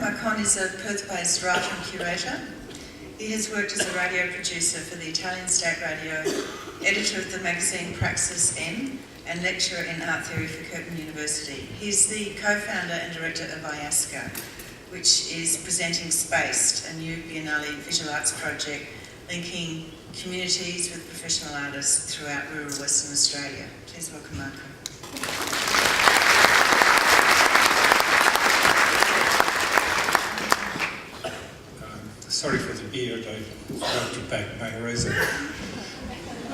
Marcon is a Perth-based writer and curator. He has worked as a radio producer for the Italian State Radio, editor of the magazine Praxis N, and lecturer in art theory for Curtin University. He's the co-founder and director of IASCA, which is presenting Spaced, a new Biennale visual arts project linking communities with professional artists throughout rural Western Australia. Please welcome Marco. Sorry for the beard, I forgot to pack my razor.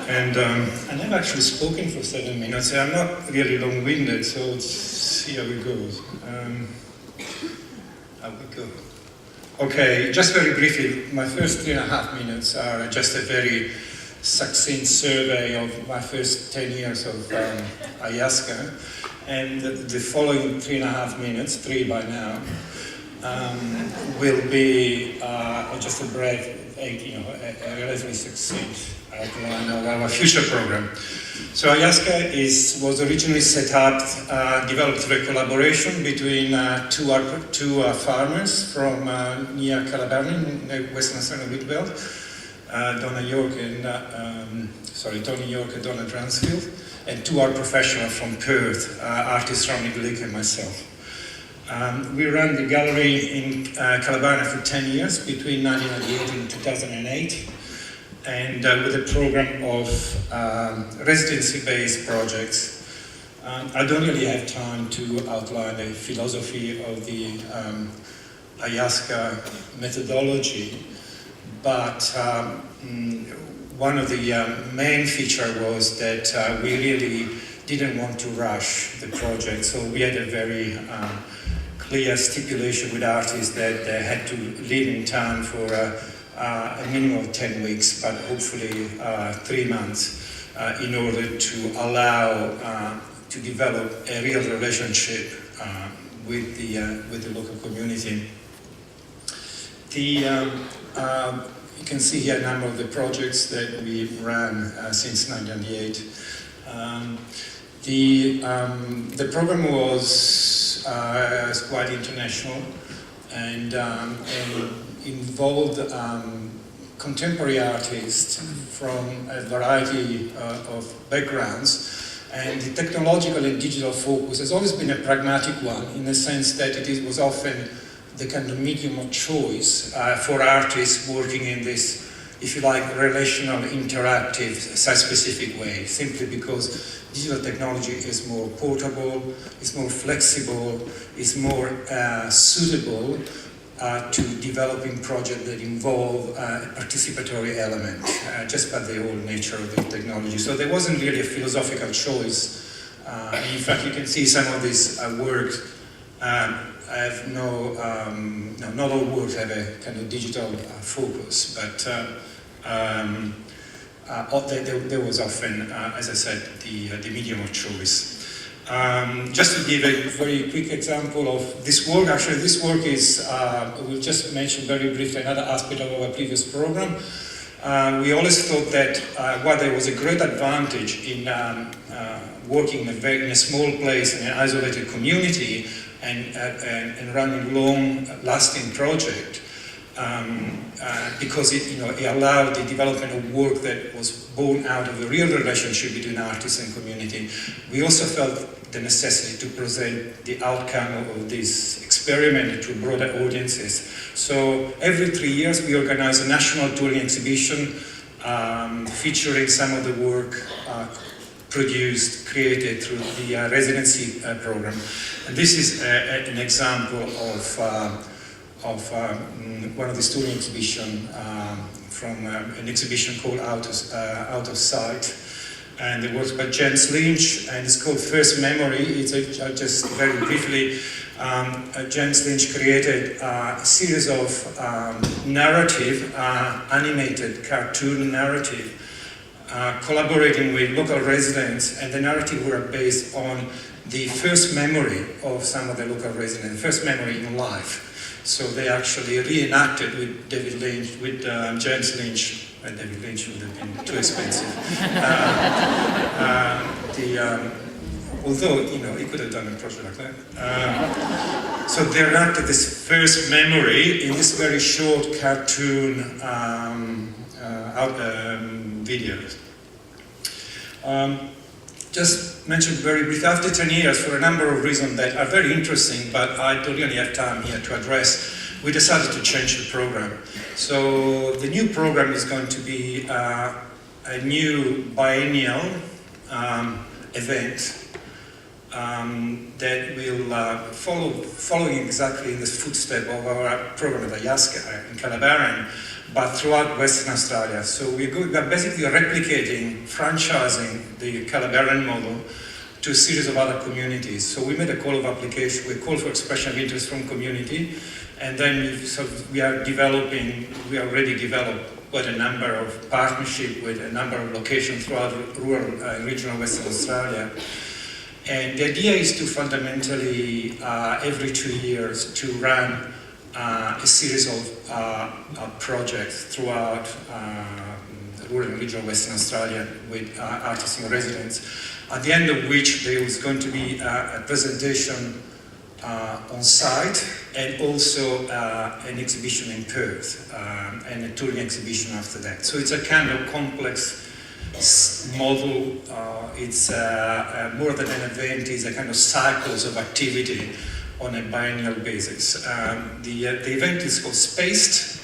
And I've never actually spoken for 7 minutes, so I'm not really long-winded, so let's see how it goes. How we go. Okay, just very briefly, my first 3.5 minutes are just a very succinct survey of my first 10 years of IASCA, and the following 3.5 minutes, 3 by now, will be just a brief, a relatively succinct outline of our future program. So IASCA was originally set up, developed through a collaboration between two farmers from near Calabarn in the Western Australian wheatbelt, Tony York and Donna Dransfield, and 2 art professionals from Perth, artist Ronnie Glick and myself. We ran the gallery in Calabarn for 10 years, between 1998 and 2008, and with a program of residency-based projects. I don't really have time to outline the philosophy of the IASCA methodology, but one of the main features was that we really didn't want to rush the project, so we had a very clear stipulation with artists that they had to live in town for a minimum of 10 weeks, but hopefully 3 months, in order to allow to develop a real relationship with the local community. You can see here a number of the projects that we ran since 1998. The program was quite international and involved contemporary artists from a variety of backgrounds, and the technological and digital focus has always been a pragmatic one, in the sense that it was often the kind of medium of choice for artists working in this, if you like, relational, interactive, site-specific way, simply because digital technology is more portable, is more flexible, is more suitable to developing projects that involve a participatory element, just by the whole nature of the technology. So there wasn't really a philosophical choice. In fact, you can see some of these works have not all works have a kind of digital focus, but there was often, as I said, the medium of choice. Just to give a very quick example of this work, actually this work is, we'll just mention very briefly another aspect of our previous program. We always thought that while there was a great advantage in working in a small place, in an isolated community, and running long-lasting project, because it allowed the development of work that was born out of a real relationship between artists and community. We also felt the necessity to present the outcome of this experiment to broader audiences. So every 3 years we organize a national touring exhibition featuring some of the work created through the residency program. And this is an example of one of the touring exhibition from an exhibition called Out of Sight. And it was by James Lynch, and it's called First Memory. It's just very briefly, James Lynch created a series of narrative, animated cartoon narrative, collaborating with local residents, and the narrative were based on the first memory of some of the local residents, first memory in life. So they actually reenacted with David Lynch, with James Lynch. David Lynch would have been too expensive. Although he could have done a project like that. So they enacted this first memory in this very short cartoon video. Just mentioned very briefly, after 10 years, for a number of reasons that are very interesting, but I don't really have time here to address, we decided to change the program. So the new program is going to be a new biennial event that will following exactly in the footsteps of our program at Ayaska in Calabaran, but throughout Western Australia. So we are basically replicating, franchising the Calabaran model to a series of other communities. So we made a call of application, we call for expression of interest from community, and then we already developed quite a number of partnerships with a number of locations throughout rural regional Western Australia. And the idea is to fundamentally, every 2 years, to run a series of projects throughout rural and regional Western Australia with artists in residence, at the end of which there is going to be a presentation on site and also an exhibition in Perth and a touring exhibition after that. So it's a kind of complex model. It's more than an event, it's a kind of cycles of activity on a biennial basis. The event is called Spaced,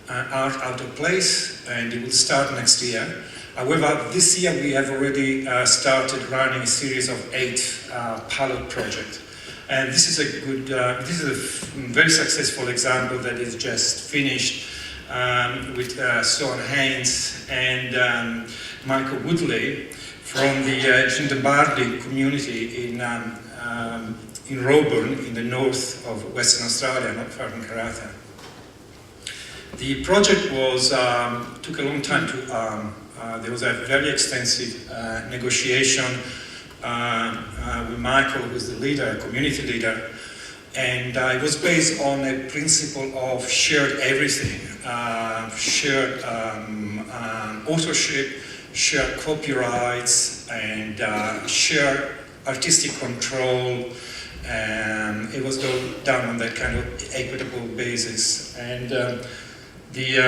Art Out of Place, and it will start next year. However, this year we have already started running a series of 8 pilot projects. And this is a good, this is a very successful example that is just finished with Sohan Haynes and Michael Woodley from the Jindabardi community in Roebourne, in the north of Western Australia, not far from Karratha. The project was took a long time to. There was a very extensive negotiation with Michael, who is the leader, community leader, and it was based on a principle of shared everything, shared authorship, shared copyrights, and shared artistic control. It was done on that kind of equitable basis, and the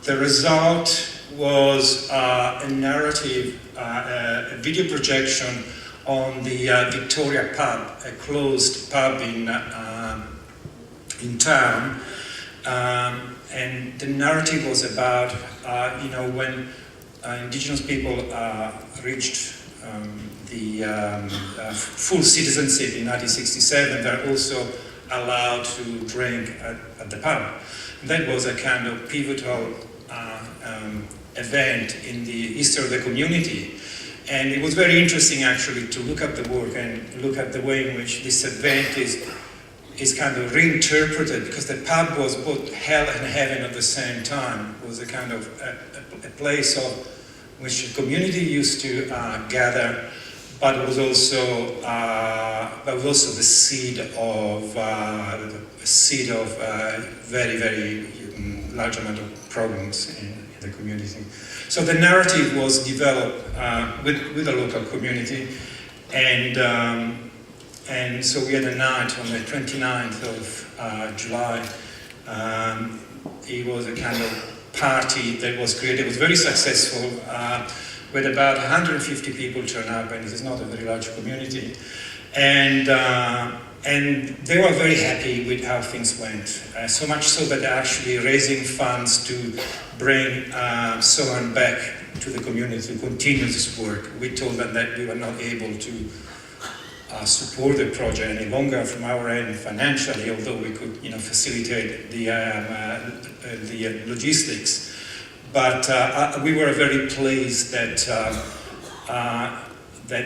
result was a narrative, a video projection on the Victoria pub, a closed pub in town, and the narrative was about when Indigenous people reached the full citizenship in 1967, they're also allowed to drink at the pub. That was a kind of pivotal event in the history of the community. And it was very interesting actually to look at the work and look at the way in which this event is kind of reinterpreted, because the pub was both hell and heaven at the same time. It was a kind of a place of which the community used to gather, but it was also the seed of very, very large amount of problems in the community. So the narrative was developed with the local community, and so we had a night on the 29th of July. It was a kind of party that was created. It was very successful, with about 150 people turn up, and it is not a very large community. And they were very happy with how things went. So much so that they're actually raising funds to bring Sohan back to the community to continue this work. We told them that we were not able to support the project any longer from our end financially, although we could, facilitate the logistics. But we were very pleased that they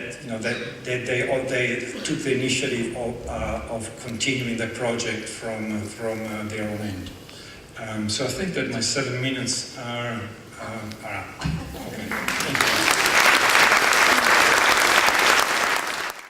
took the initiative of continuing the project from their own end. So I think that my 7 minutes are up. Okay. Thank you.